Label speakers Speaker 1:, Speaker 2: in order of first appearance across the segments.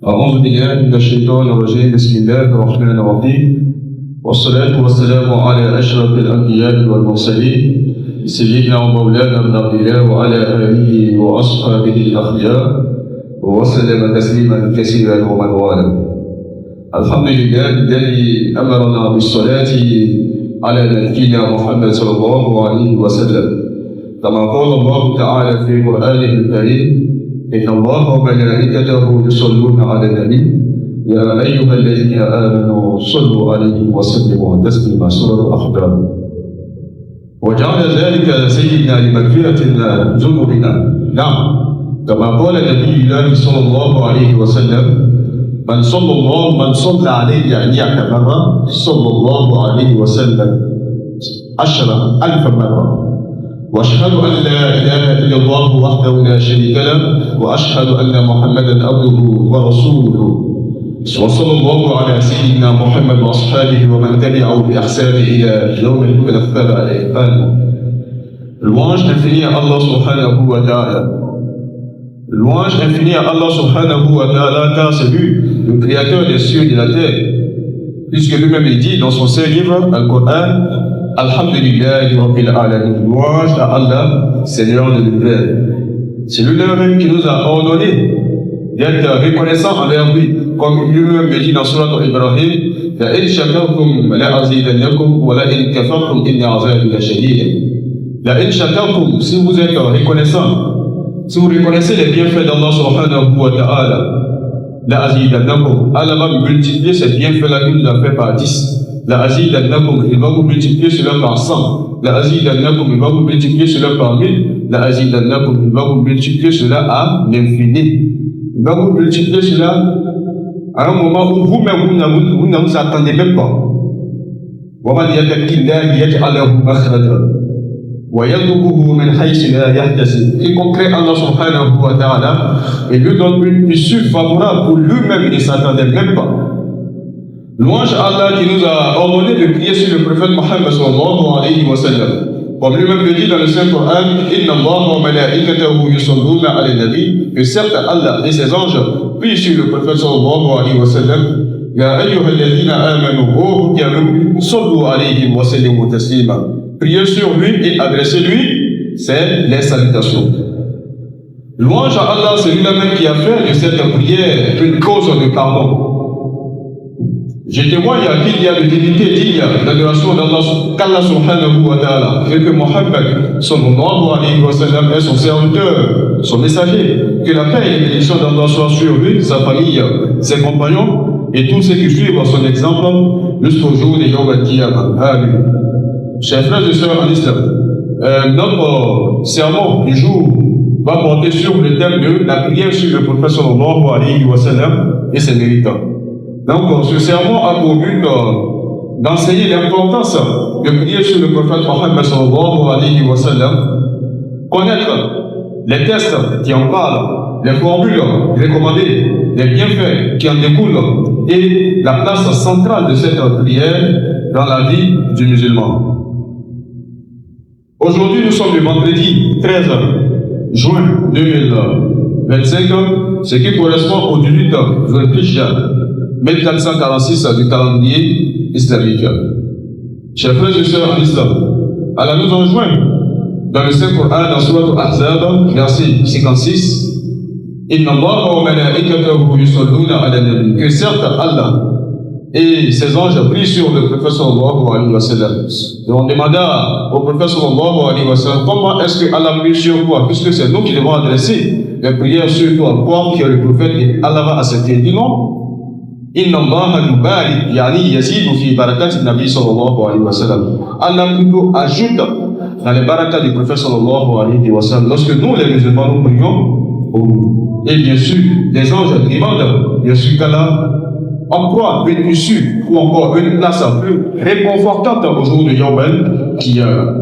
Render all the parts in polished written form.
Speaker 1: أعوذ بالله من الشيطان الرجيم بسم الله الرحمن الرحيم والصلاة والسلام على أشرف الأنبياء والمرسلين سيدنا ومولانا ابن عبد الله وعلى آله وأصحابه الأخيار وسلم تسليما كثيرا ومن والاه. الحمد لله الذي أمرنا بالصلاة على نبينا محمد صلى الله عليه وسلم كما قال الله تعالى في قرآنه الكريم إن الله وملائكته يصلون على النبي يا أيها الذين آمنوا صلوا عليه وسلموا تسليما سورة الأحزاب. وجعل ذلك سيدنا لمغفرة ذنوبنا. نعم كما قال النبي الله صلى الله عليه وسلم من صلى عليه يعني مرة صلى الله عليه وسلم 10,000 مرة. واشهد ان لا اله الا الله وحده لا شريك له واشهد ان محمدا عبده ورسوله وصلى الله على سيدنا محمد واصحابه ومن تبعه باحسان الى يوم الثلاثاء الاحسان. Louange infinie à Allah subhanahu wa ta'ala. Louange infinie à Allah subhanahu wa ta'ala, car c'est lui, le créateur des cieux et de la terre, puisque lui-même il dit dans son saint livre, Al-Qur'an, Alhamdulillahi Rabbil Alamin, louange à Allah, Seigneur de l'univers. C'est lui-même qui nous a ordonné d'être reconnaissants envers lui, comme lui-même dit dans Surat Ibrahim, لَإِنْ شَكَرْتُمْ لَأَزِيدَنَّكُمْ وَلَئِنْ كَفَرْتُمْ إِنَّ عَذَابِي لَشَدِيدٌ. لَإِنْ شَكَرْتُمْ, si vous êtes reconnaissants, si vous reconnaissez les bienfaits d'Allah subhanahu wa ta'ala, لَأَزِيدَنَّكُمْ, Allah va multiplier ces bienfaits-là qu'il nous a fait par 10. La azidannakum, il va vous multiplier cela par 100. La azidannakum, il va vous multiplier cela par 1000. La azidannakum, il va vous multiplier cela à l'infini. Il va vous multiplier cela à un moment où vous-même, vous ne vous attendez même pas. وَمَنْ يَتَقِ اللَّهَ يَجْعَلْ لَهُ مَخْرَجًا وَيَرْزُقْهُ مِنْ حَيْثُ لَا يَحْتَسِبُ. Quiconque crée Allah subhanahu wa ta'ala et lui donne une issue favorable pour lui-même, il ne s'attendait même pas. Louange à Allah qui nous a ordonné de prier sur le prophète Mohammed sallallahu alayhi wa sallam. Comme lui-même le dit dans le Saint-Coran, Inna Allah wa malaikatahu yusalluna ala nabi, que certes Allah et ses anges prient sur le prophète sallallahu alayhi wa sallam. Ya ayyuha alladhina amanu, oh qui avez cru, sallu alayhi wa sallimu taslima. Priez sur lui et adressez-lui, c'est les salutations. Louange à Allah, c'est lui-même qui a fait de cette prière une cause de pardon. Je témoigne qu'il y a de dignité digne d'adoration qu'Allah subhanahu wa ta'ala et que Mohammed sallallahu alayhi wa sallam est son serviteur, son messager, que la paix et les bénédictions d'Allah soient sur lui, sa famille, ses compagnons et tous ceux qui suivent son exemple jusqu'au jour des Yawm al-Qiyamah. Amen. Chers frères et sœurs en islam, notre sermon du jour va porter sur le thème de la prière sur le prophète sallallahu alayhi wa sallam et ses méritants. Donc, ce sermon a pour but d'enseigner l'importance de prier sur le prophète Mohammed sallallahu alayhi wa sallam, connaître les textes qui en parlent, les formules recommandées, les bienfaits qui en découlent et la place centrale de cette prière dans la vie du musulman. Aujourd'hui, nous sommes le vendredi 13 juin 2025, ce qui correspond au 18 Dhul-Hijja 1446 du calendrier islamique. Chers frères et sœurs en islam, Allah nous enjoint dans le Saint-Coran, dans Surat Al-Ahzab, verset 56, Inna Allah wa malaikatahu yusalluna ala nabi, que certes Allah et ses anges prient sur le prophète sallallahu alayhi wa sallam. Et on demanda au prophète sallallahu alayhi wa sallam, comment est-ce que Allah prie sur toi, puisque c'est nous qui devons adresser les prières sur toi, toi qui es le prophète, et Allah va accepter. Il dit non. Inna Allah yubarik, yani yazidu fi barakati nabi sallallahu alayhi wa sallam. Allah plutôt ajoute dans les barakas du prophète sallallahu alayhi wa sallam. Lorsque nous, les musulmans, nous prions, et bien sûr, les anges demandent, bien sûr qu'Allah emploie une issue ou encore une place plus réconfortante au jour de Yawm al-Qiyamah.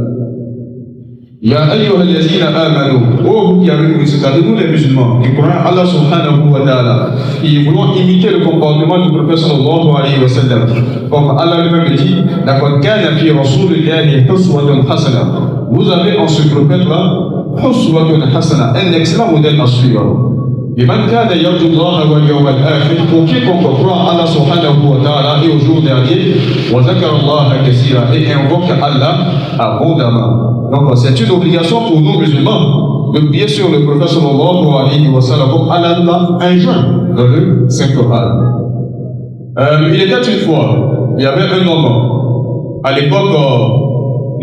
Speaker 1: Ya ayyuha alladhina amanu, oh vous qui avez cru, c'est-à-dire nous les musulmans, qui croyons Allah subhanahu wa ta'ala, qui voulons imiter le comportement du prophète sallallahu alayhi wa sallam. Comme Allah lui-même dit, laqad kana fi rasulillahi uswatun hasana. Vous avez en ce prophète-là, uswatun hasana, un excellent modèle à suivre. لمن كان يرجو الله واليوم الآخر, pour quiconque croit Allah subhanahu wa ta'ala et au jour dernier, وذكر الله كثيرا, et invoque Allah abondamment. Donc c'est une obligation pour nous musulmans de prier sur le prophète sallallahu alayhi wa sallam comme Allah l'a enjoint dans le Saint-Coran. Il était une fois, il y avait un homme à l'époque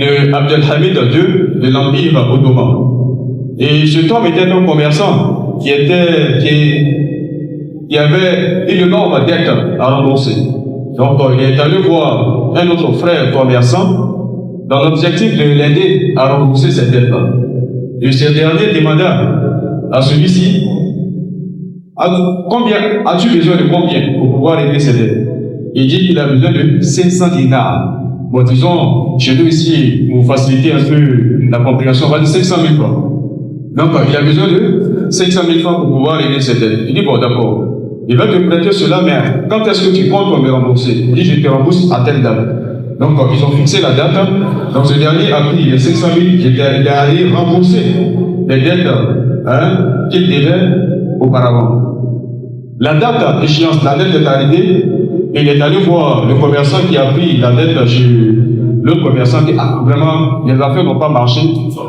Speaker 1: de Abdelhamid II de l'Empire ottoman. Et cet homme était un commerçant qui avait une énorme dette à rembourser. Donc il est allé voir un autre frère commerçant dans l'objectif de l'aider à rembourser cette dette-là. Et ce dernier demanda à celui-ci, combien as-tu besoin de combien pour pouvoir régler cette dette? Il dit qu'il a besoin de 500 dinars. Bon, disons, chez nous ici, pour faciliter un peu la compréhension, on va dire 500 000 francs. Donc, il a besoin de 500 000 francs pour pouvoir régler cette dette. Il dit, bon, d'accord, il va te prêter cela, mais quand est-ce que tu comptes pour me rembourser? Il dit, je te rembourse à telle date. Donc, ils ont fixé la date. Donc, ce dernier a pris les 500 000, il est allé rembourser les dettes qu'il devait auparavant. La date d'échéance, la dette est arrivée, et il est allé voir le commerçant qui a pris la dette chez l'autre commerçant qui dit, vraiment, les affaires n'ont pas marché,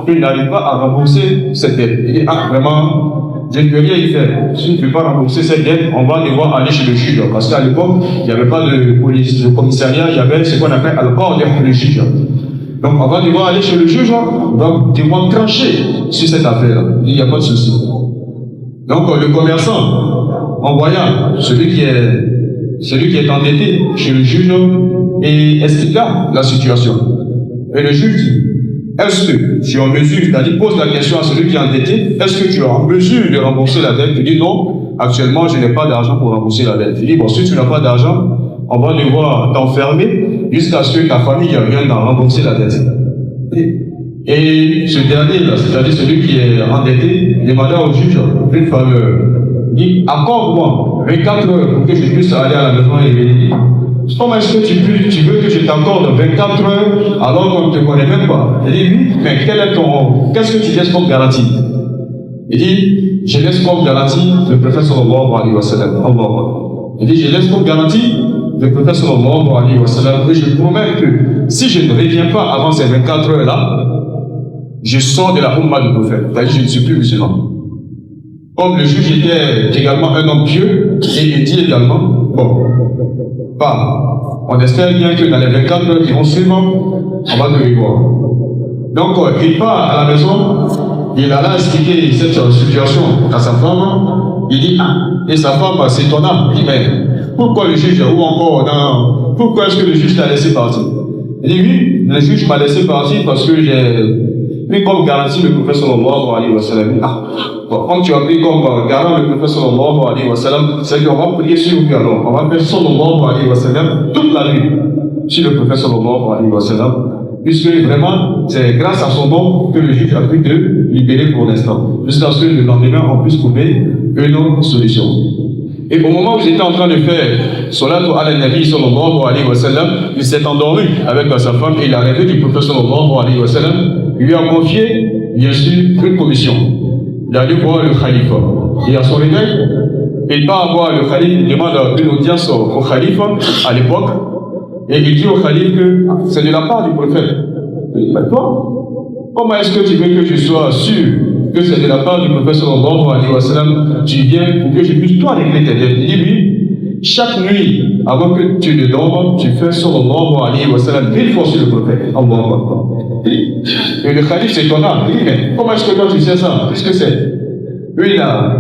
Speaker 1: il n'arrive pas à rembourser cette dette. Il dit, vraiment, je ne peux rien y faire. Si je ne peux pas rembourser cette dette, on va devoir aller chez le juge. Parce qu'à l'époque, il n'y avait pas de police, de commissariat, il y avait ce qu'on appelle le corps de juge. Donc, on va devoir aller chez le juge, on va devoir trancher sur cette affaire. Il n'y a pas de souci. Donc, le commerçant, en voyant celui qui est endetté chez le juge, et expliqua la situation. Et le juge dit, est-ce que tu es en mesure, c'est-à-dire pose la question à celui qui est endetté, est-ce que tu es en mesure de rembourser la dette? Il dit non, actuellement je n'ai pas d'argent pour rembourser la dette. Il dit bon, si tu n'as pas d'argent, on va devoir t'enfermer jusqu'à ce que ta famille vienne d'en rembourser la dette. Et ce dernier, c'est-à-dire celui qui est endetté, demanda au juge une faveur. Il dit, accorde-moi 24 heures pour que je puisse aller à la maison et venir. Comment est-ce que tu veux que je t'accorde 24 heures alors qu'on ne te connaît même pas? Il dit, oui, mais qu'est-ce que tu laisses comme garantie? Il dit, je laisse comme garantie le prophète sallallahu alayhi wa sallam. Il dit, je laisse comme garantie le prophète sallallahu alayhi wa sallam et je promets que si je ne reviens pas avant ces 24 heures-là, je sors de la Ummah du prophète. C'est-à-dire, je ne suis plus musulman. Comme le juge était également un homme pieux, et il dit également, bon, on espère bien que dans les 24 heures qui vont suivre, on va te revoir. Donc, il part à la maison, il alla expliquer cette situation à sa femme, il dit, et sa femme s'étonna, il dit, mais pourquoi le juge, ou encore, non, pourquoi est-ce que le juge t'a laissé partir? Il dit, oui, le juge m'a laissé partir parce que j'ai pris comme garantie le prophète sallallahu alayhi wa sallam. Quand tu as pris comme garant le prophète sallallahu alayhi wa sallam, c'est qu'on va prier sur lui alors. On va faire sallallahu alayhi wa sallam toute la nuit sur le prophète sallallahu alayhi wa sallam. Puisque vraiment, c'est grâce à son nom que le juge a pu te libérer pour l'instant. Jusqu'à ce que le lendemain, on puisse trouver une autre solution. Et au moment où j'étais en train de faire Salatu ala Nabi sallallahu alayhi wa sallam, il s'est endormi avec sa femme et il a rêvé du prophète sallallahu alayhi wa sallam. Il lui a confié, bien sûr, une commission. Il a allé voir le khalifa. Et à son réveil, il part voir le khalife, il demande une audience au khalife à l'époque, et il dit au khalife que c'est de la part du prophète. Il dit, mais toi, comment est-ce que tu veux que je sois sûr que c'est de la part du prophète sallallahu alayhi wa sallam, tu viens pour que je puisse toi régler tes dettes? Il dit, oui, chaque nuit, avant que tu ne dormes, tu fais sallallahu alayhi wa sallam 1000 fois sur le prophète. Allahu Akbar. Et le khalife s'étonna. Il dit, mais comment est-ce que toi tu sais ça? Qu'est-ce que c'est? Lui, la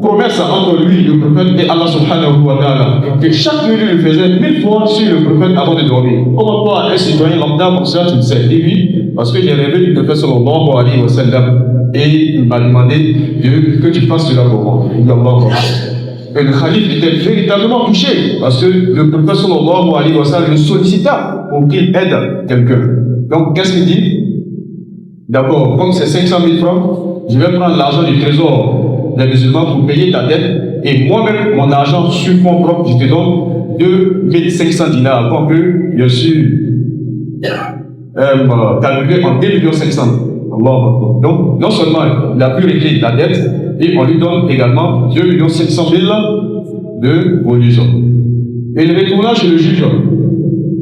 Speaker 1: promesse entre lui, le prophète, et Allah subhanahu wa ta'ala, que chaque nuit, il le faisait 1000 fois sur le prophète avant de dormir. Comment toi, un citoyen lambda comme ça, tu le sais? Et lui, parce que j'ai rêvé du prophète sallallahu alayhi wa sallam, et il m'a demandé que tu fasses cela pour moi. Et le khalife était véritablement touché, parce que le prophète sallallahu alayhi wa sallam le sollicita pour qu'il aide quelqu'un. Donc, qu'est-ce qu'il dit? D'abord, comme c'est 500 000 francs, je vais prendre l'argent du trésor des musulmans pour payer ta dette, et moi-même, mon argent sur fonds propres, je te donne 2500 dinars, qu'on peut, bien sûr, calculer en 2 500 000. Donc, non seulement il a pu régler la dette, et on lui donne également 2 700 000 de bonus. Et il retourna chez le juge.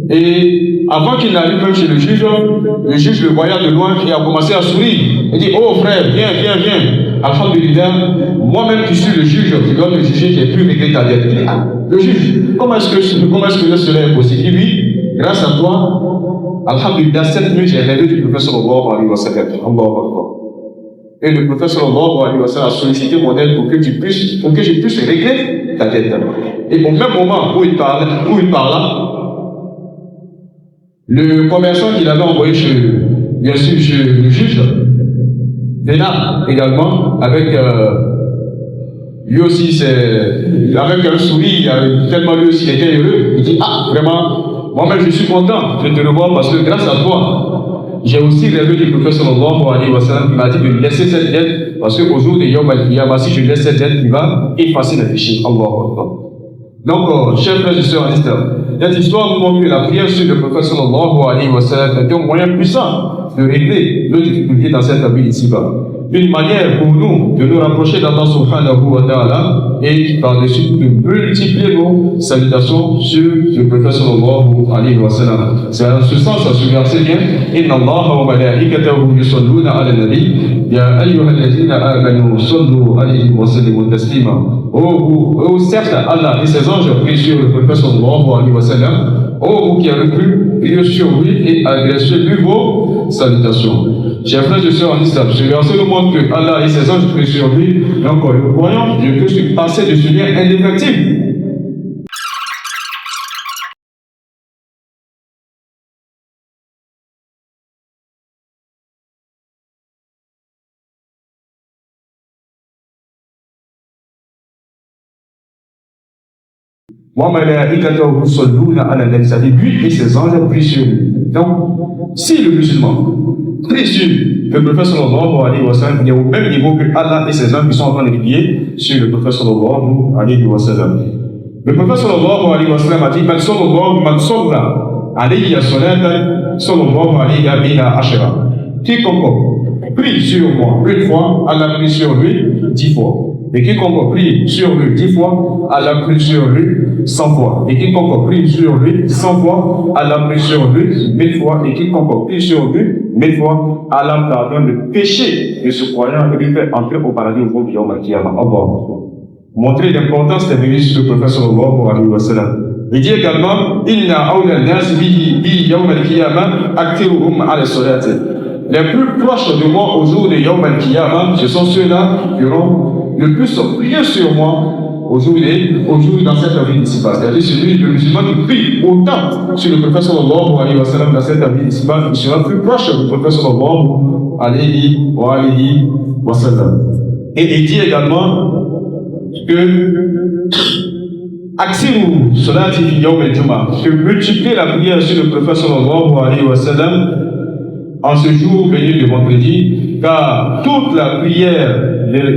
Speaker 1: Et avant qu'il n'arrive même chez le juge le voyant de loin et a commencé à sourire. Il dit, oh frère, viens. Alhamdulillah, moi-même qui suis le juge, qui dois me juger, j'ai pu régler ta dette. Le juge, comment est-ce que cela est possible? Il dit, oui, grâce à toi, alhamdulillah, cette nuit, j'ai rêvé du prophète sallallahu alayhi wa sallam. Et le prophète sallallahu alayhi wa sallam a sollicité mon aide pour que je puisse régler ta dette. Et au même moment où il parla, le commerçant qu'il avait envoyé chez le juge, Bénard également, avec lui aussi, avec un sourire, tellement lui aussi était heureux. Il dit, ah, vraiment, moi-même je suis content de te revoir parce que grâce à toi, j'ai aussi rêvé du prophète sallallahu alayhi wa sallam qui m'a dit de laisser cette dette parce qu'au jour de Yom al-Qiyamah, si je laisse cette dette, il va effacer le péché. Allahu Akbar. Donc, chers frères et sœurs en islam, cette histoire nous montre que la prière sur le prophète sallallahu alayhi wa sallam est un moyen puissant de régler nos difficultés dans cette vie ici-bas. Une manière pour nous de nous rapprocher d'Allah subhanahu wa ta'ala et par-dessus de multiplier nos salutations sur le prophète sallallahu alayhi wa sallam. C'est en ce sens, à ce verset vient Inna Allah wa malaikatahu yusalluna ala nabi ya ayyuhalladhina amanu sallu alayhi wa sallimu taslima. Oh, certes, Allah et ses anges prient sur le prophète sallallahu alayhi wa sallam. Oh, vous qui avez cru, priez sur lui et adressez-lui vos salutations. Chers frères et sœurs en islam, ce verset nous montre que Allah et ses anges prient sur lui. Donc, le croyant ne peut se passer de ce lien indéfectible. C'est-à-dire lui et ses anges prient sur lui. Donc, si le musulman prie sur le prophète sallallahu alayhi wa sallam, il est au même niveau que Allah et ses anges qui sont en train de prier sur le prophète sallallahu alayhi wa sallam. Le prophète sallallahu alayhi wa sallam a dit man salla alayhi salatan sallallahu alayhi biha ashra. Quiconque prie sur moi une fois, Allah prie sur lui 10 fois. Et quiconque prie sur lui 10 fois, Allah prie sur lui 100 fois. Et quiconque prie sur lui 100 fois, Allah prie sur lui 1000 fois. Et quiconque prie sur lui 1000 fois, Allah pardonne le péché de ce croyant et lui fait entrer au paradis au jour du Yom al-Qiyamah. Montrer l'importance des bénédictions du prophète sallallahu alayhi wa sallam. Il dit également Inna awla an-nas bi Yom al-Qiyamah aktiruhum ala salati. Les plus proches de moi au jour de Yom al-Qiyamah, ce sont ceux-là qui auront le plus prier sur moi au jour dans cette vie ici-bas. C'est-à-dire celui, le musulman qui prie autant sur le prophète sallallahu alayhi wa sallam dans cette vie ici-bas, il sera plus proche du prophète sallallahu alayhi wa sallam. Et il dit également que Aksiru salati fi yawm al-jum'ah, que multiplier la prière sur le prophète sallallahu alayhi wa sallam en ce jour béni de vendredi, car toute la prière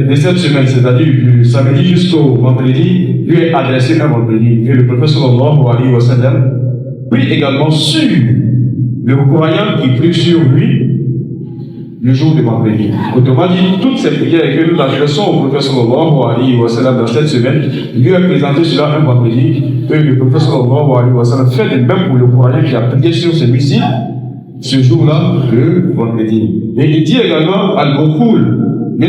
Speaker 1: de cette semaine, c'est-à-dire du samedi jusqu'au vendredi, lui est adressée un vendredi. Et le prophète sallallahu alayhi wa sallam prie également sur le croyant qui prie sur lui le jour de vendredi. Autrement dit, toutes ces prières que nous adressons au prophète sallallahu alayhi wa sallam dans cette semaine, lui a présenté cela un vendredi, et le prophète sallallahu alayhi wa sallam fait de même pour le croyant qui a prié sur celui-ci ce jour-là, le vendredi. Et il dit également al-Ghuful que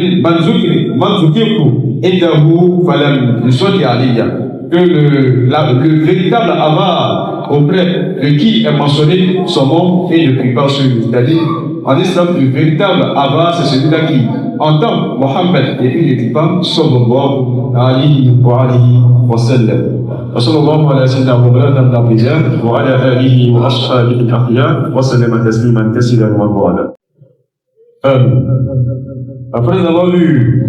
Speaker 1: le véritable avare auprès de qui est mentionné son nom et ne prie pas sur lui. C'est-à-dire, en islam, le véritable avare, c'est celui-là qui entend Mohammed et il ne prie pas sallallahu alayhi wa sallam. وصلى الله على سيدنا ومولانا الأنبياء وعلى آله وأصحابه الأخيار وسلم تسليما كثيرا ومباركا. Après avoir lu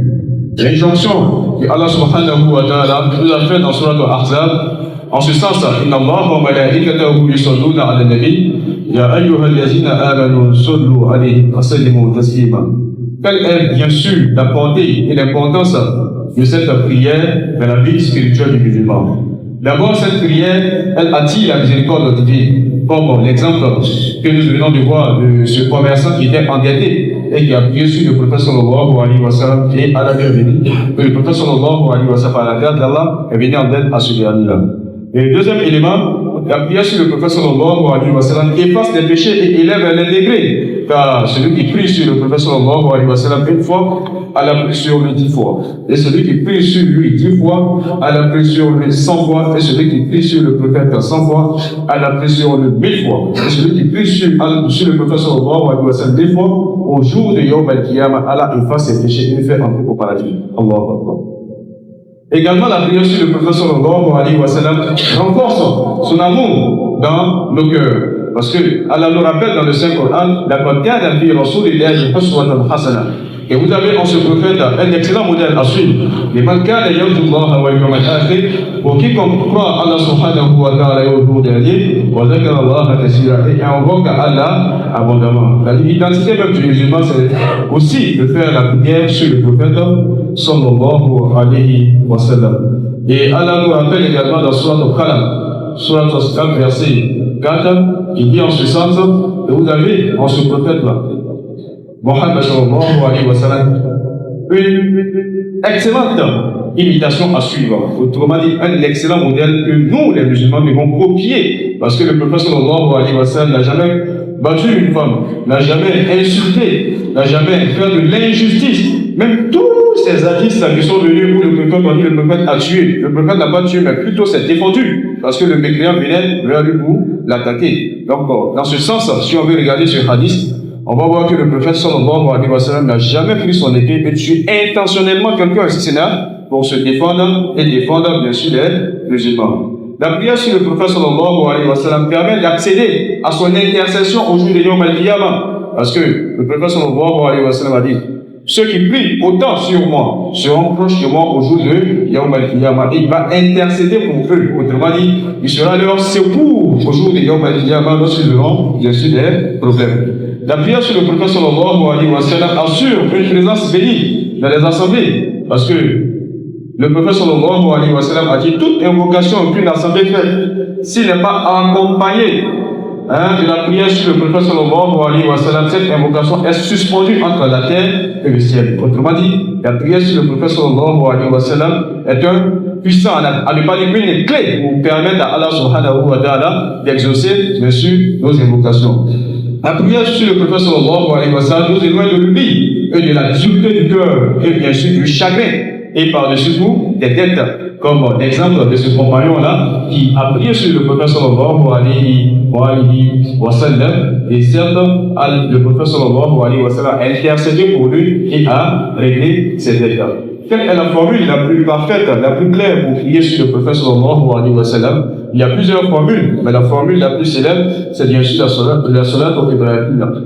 Speaker 1: l'injonction que Allah subhanahu wa ta'ala nous a fait dans Surat Al-Ahzab, en ce sens, Inna Allah wa malaikatahu yusalluna ala nabi ya ayyuhalladhina amanu sallu alayhi wa sallimu taslima. Quelle est bien sûr la portée et l'importance de cette prière dans la vie spirituelle du musulman? D'abord, cette prière, elle attire la miséricorde divine, comme l'exemple que nous venons de voir de ce commerçant qui était endetté et qui a prié sur le prophète sallallahu alayhi wa sallam, et Allah lui a dit que le prophète sallallahu alayhi wa sallam, à la grâce d'Allah, est venu en aide à ce dernier-là. Et le deuxième élément, la prière sur le prophète sallallahu alayhi wa sallam efface les péchés et élève les degrés. Car celui qui prie sur le prophète sallallahu alayhi wa sallam une fois, Allah prie sur lui 10 fois. Et celui qui prie sur lui 10 fois, Allah prie sur lui 100 fois. Et celui qui prie sur le prophète 100 fois, Allah prie sur lui 1000 fois. Et celui qui prie sur le prophète sallallahu alayhi wa sallam 10 fois, au jour de Yawm al-Qiyamah, Allah efface ses péchés et lui fait entrer au paradis. Allahu Akbar. Également, la prière sur le prophète sallallahu alayhi wa sallam renforce son amour dans nos cœurs. Parce que Allah nous rappelle dans le Saint-Coran, et vous avez en ce prophète un excellent modèle à suivre. Pour quiconque croit Allah subhanahu wa ta'ala et au jour dernier, et invoque Allah abondamment. L'identité même du musulman, c'est aussi de faire la prière sur le prophète sallallahu alayhi wa sallam. Et Allah nous rappelle également dans Surat al-Qalam, Surat al-Qalam, verset 4, qui dit en ce sens, que vous avez en ce prophète-là, Mohammed sallallahu alayhi wa sallam, une excellente imitation à suivre. Autrement dit, un excellent modèle que nous, les musulmans, devons copier. Parce que le prophète sallallahu alayhi wa sallam n'a jamais battu une femme, n'a jamais insulté, n'a jamais fait de l'injustice. Même tous ces hadiths qui sont venus où le prophète a dit le prophète a tué. Le prophète n'a pas tué, mais plutôt s'est défendu. Parce que le mécréant venait vers lui pour l'attaquer. Donc, dans ce sens, si on veut regarder ce hadith, on va voir que le prophète sallallahu alayhi wa sallam n'a jamais pris son épée et tué intentionnellement quelqu'un, si ce n'est pour se défendre et défendre bien sûr les musulmans. La prière sur le prophète sallallahu alayhi wa sallam permet d'accéder à son intercession au jour de Yawm al-Qiyamah. Parce que le prophète sallallahu alayhi wa sallam a dit, ceux qui prient autant sur moi seront proches de moi au jour de Yawm al-Qiyamah. Il va intercéder pour eux. Autrement dit, il sera leur secours au jour de Yawm al-Qiyamah lorsqu'ils auront bien sûr des problèmes. La prière sur le prophète sallallahu alayhi wa sallam assure une présence bénie dans les assemblées. Parce que le prophète sallallahu alayhi wa sallam a dit toute invocation qu'une assemblée fait, s'il n'est pas accompagné de la prière sur le prophète sallallahu alayhi wa sallam, cette invocation est suspendue entre la terre et le ciel. Autrement dit, la prière sur le prophète sallallahu alayhi wa sallam est un puissant, à ne pas dire une clé pour permettre à Allah subhanahu wa ta'ala d'exaucer, bien sûr, nos invocations. La prière sur le prophète sallallahu alayhi wa sallam nous éloigne de l'oubli et de la dureté du cœur et bien sûr du chagrin et par-dessus tout des dettes. Comme l'exemple de ce compagnon-là qui a prié sur le prophète sallallahu alayhi wa sallam et certes le prophète sallallahu alayhi wa sallam a intercédé pour lui et a réglé ses dettes. Quelle est la formule la plus parfaite, la plus claire pour prier sur le prophète sallallahu alayhi wa sallam? Il y a plusieurs formules, mais la formule la plus célèbre, c'est bien sûr la salat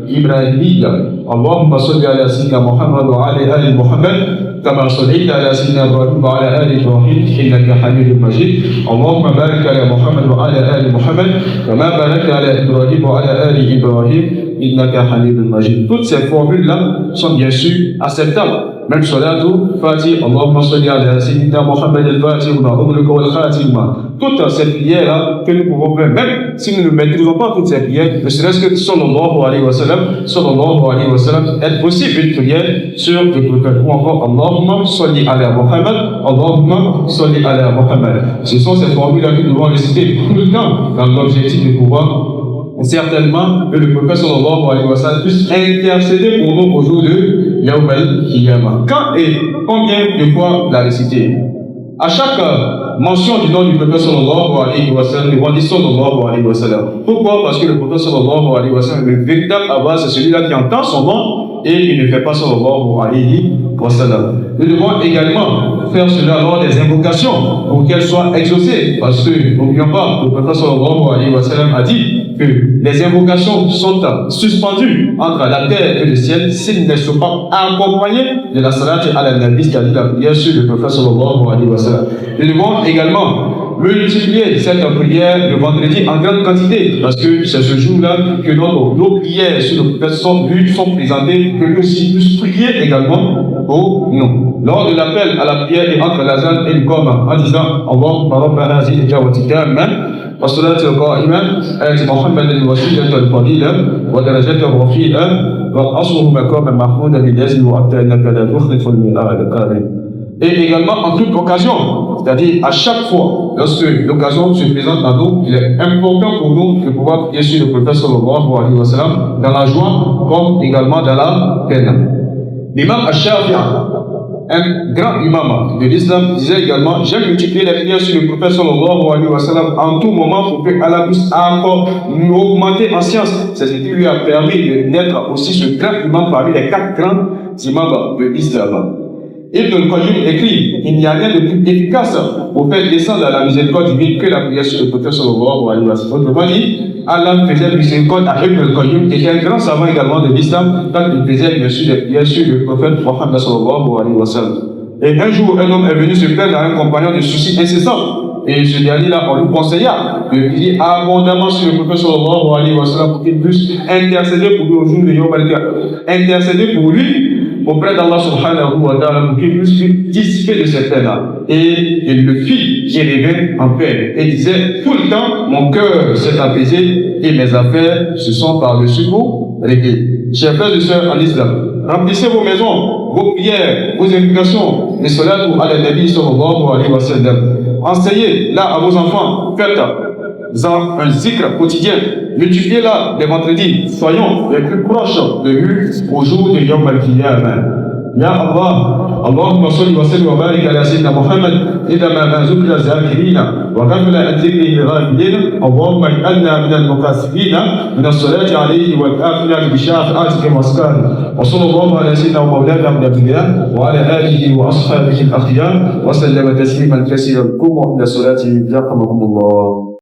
Speaker 1: ibrahimiyya. Allahumma salli ala sayyidina Muhammad wa ala ali Muhammad, kama sallaita ala sayyidina Ibrahim wa ala ali Ibrahim, innaka hamidun majid. Allahumma barik ala Muhammad wa ala ali Muhammad, kama barakta ala Ibrahim wa ala ali Ibrahim, innaka hamidun majid. Toutes ces formules-là sont bien sûr acceptables. Même salatu, Fatih, Allahumma salli ala sayyidina Muhammad al-Fatih wa ughliqa wal khatima. Toutes ces prières-là que nous pouvons faire, même si nous ne maîtrisons pas toutes ces prières, ne serait-ce que sallallahu alayhi wa sallam, est possible une prière sur le prophète. Ou encore, Allahumma salli ala Muhammad, Allahumma salli ala Muhammad. Ce sont ces formules-là que nous devons réciter tout le temps dans l'objectif de pouvoir certainement que le prophète sallallahu alayhi wa sallam puisse intercéder pour nous au jour de Yawm al-Qiyamah. Quand et combien de fois la réciter? À chaque mention du nom du prophète sallallahu alayhi wa sallam, nous dit sallallahu alayhi wa sallam. Pourquoi? Parce que le prophète sallallahu alayhi wa sallam, le véritable Abbas, c'est celui-là qui entend son nom et il ne fait pas sallallahu alayhi wa sallam. Nous devons également faire cela lors des invocations pour qu'elles soient exaucées. Parce que, n'oublions pas, le prophète sallallahu alayhi wa sallam a dit que les invocations sont suspendues entre la terre et le ciel s'ils ne sont pas accompagnés de la salat al-nabi, c'est-à-dire la prière sur le prophète sallallahu alayhi wa sallam. Nous devons également multiplier cette prière le vendredi en grande quantité, parce que c'est ce jour-là que nos prières sur le prophète sont présentées, que nous aussi puissions prier également pour nous. Lors de l'appel à la prière et entre l'azan et le qom, en disant Allahumma rabbana zid da'watika والصلاة القائمة آت محمد الوسيلة الفضيلة ودرجة الرفيعة وأصله مقاما محمودا الذي وعدت إنك لا تخلف الميعاد. Et également en toute occasion, c'est-à-dire à chaque fois, lorsque l'occasion se présente à nous, il est important pour nous de pouvoir prier sur le prophète sallallahu alayhi wa sallam dans la joie comme également dans la peine. L'imam Al-Shafi'i, un grand imam de l'islam, disait également: j'aime multiplier les prières sur le prophète sallallahu alayhi wa sallam en tout moment pour que Allah puisse encore nous augmenter en science. C'est ce qui lui a permis d'être aussi ce grand imam parmi les 4 grands imams de l'islam. Ibn al-Qayyim écrit: il n'y a rien de plus efficace pour faire descendre à la miséricorde divine que la prière sur le prophète sallallahu alayhi wa sallam. Autrement dit, Allah faisait miséricorde à Ibn al-Qayyim, qui était un grand savant également de l'islam, quand il faisait bien sûr des prières sur le prophète Muhammad sallallahu alayhi wa sallam. Et un jour, un homme est venu se plaindre à un compagnon de soucis incessants. Et ce dernier-là, on lui conseilla de prier abondamment sur le prophète sallallahu alayhi wa sallam pour qu'il puisse intercéder pour lui au jour de Yom Al-Qiyamah. Intercéder pour lui auprès d'Allah subhanahu wa ta'ala pour qu'il puisse dissiper de cette peine-là. Et il le fit, qui revint en paix. Et disait tout le temps: mon cœur s'est apaisé et mes affaires se sont par-dessus vous réglées. Chers frères et sœurs en islam, remplissez vos maisons, vos prières, vos invocations, les salatu ala nabi sallallahu alayhi wa sallam. Enseignez-la à vos enfants, faites-en un zikr quotidien. Multipliez-la les vendredis. Soyons les plus proches de lui au jour de Yom Al-Qiyamah. Ya Allah, Allahumma salli wa sallim wa barik ala sayyidina Muhammad idama ma zukra zakirina wa ghafla an dhikrihi ghafilin. Allahumma ij'alna min al-muqasibina min as-salati alayhi wal afiyati bi shafa'atika wa asqani. Wa sallallahu ala sayyidina wa mawlana Muhammadin wa ala alihi wa ashabihi al-akhyar wa sallama tasliman katsiran. Qumu ila salati yaqamukumullah.